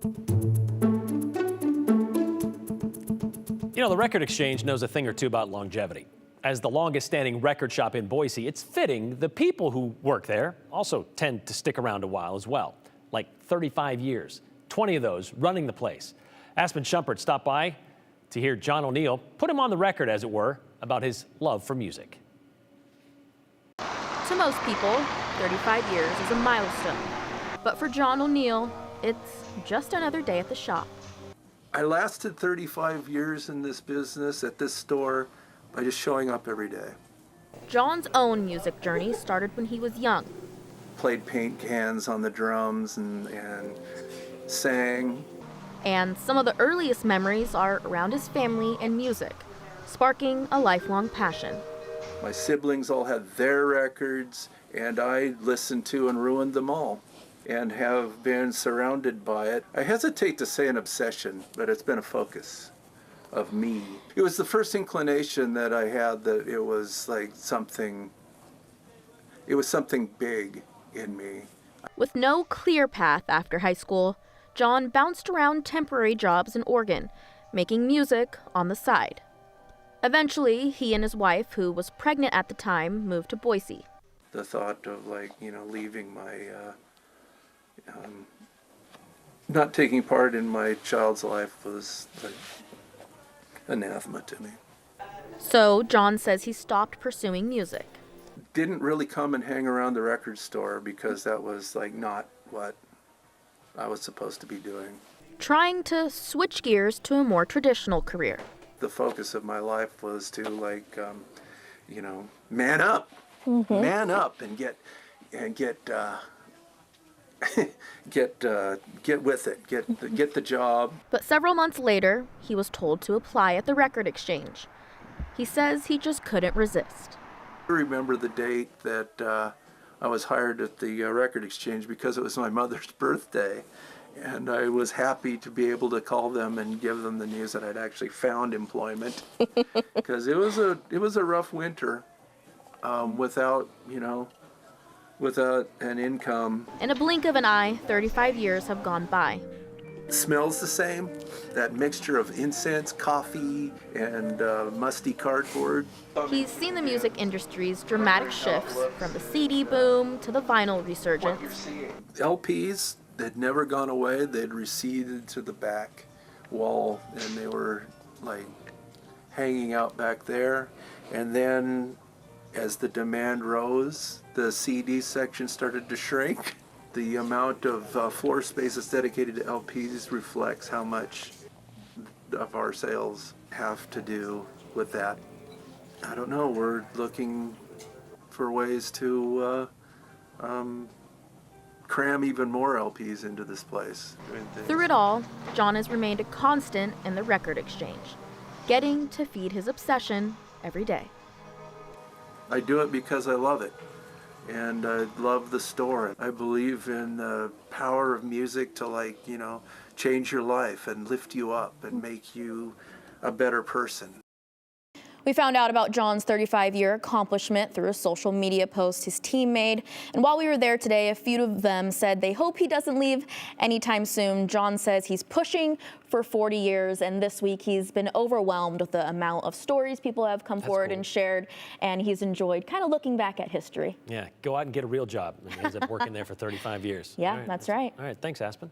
You know, the Record Exchange knows a thing or two about longevity. As the longest-standing record shop in Boise, it's fitting the people who work there also tend to stick around a while as well, like 35 years, 20 of those running the place. Aspen Shumpert stopped by to hear John O'Neill put him on the record, as it were, about his love for music. To most people, 35 years is a milestone. But for John O'Neill, it's just another day at the shop. I lasted 35 years in this business at this store by just showing up every day. John's own music journey started when he was young. Played paint cans on the drums and sang. And some of the earliest memories are around his family and music, sparking a lifelong passion. My siblings all had their records, and I listened to and ruined them all, and have been surrounded by it. I hesitate to say an obsession, but it's been a focus of me. It was the first inclination that I had that it was like something big in me. With no clear path after high school, John bounced around temporary jobs in Oregon, making music on the side. Eventually, he and his wife, who was pregnant at the time, moved to Boise. The thought of leaving my not taking part in my child's life was like anathema to me. So John says he stopped pursuing music. Didn't really come and hang around the record store because that was not what I was supposed to be doing. Trying to switch gears to a more traditional career. The focus of my life was to man up, man up, and get with it, get the job. But several months later, he was told to apply at the Record Exchange. He says he just couldn't resist. I remember the date that I was hired at the Record Exchange because it was my mother's birthday, and I was happy to be able to call them and give them the news that I'd actually found employment, because it was a rough winter without an income. In a blink of an eye, 35 years have gone by. It smells the same, that mixture of incense, coffee, and musty cardboard. He's seen the music industry's dramatic shifts, from the CD boom to the vinyl resurgence. LPs had never gone away. They'd receded to the back wall, and they were hanging out back there. And then as the demand rose, the CD section started to shrink. The amount of floor space that's dedicated to LPs reflects how much of our sales have to do with that. I don't know, we're looking for ways to cram even more LPs into this place. Through it all, John has remained a constant in the Record Exchange, getting to feed his obsession every day. I do it because I love it, and I love the store. I believe in the power of music to change your life and lift you up and make you a better person. We found out about John's 35-year accomplishment through a social media post his team made. And while we were there today, a few of them said they hope he doesn't leave anytime soon. John says he's pushing for 40 years, and this week he's been overwhelmed with the amount of stories people have come forward and shared, and he's enjoyed kind of looking back at history. Yeah, go out and get a real job. And he ends up working there for 35 years. Yeah, that's right. All right, thanks, Aspen.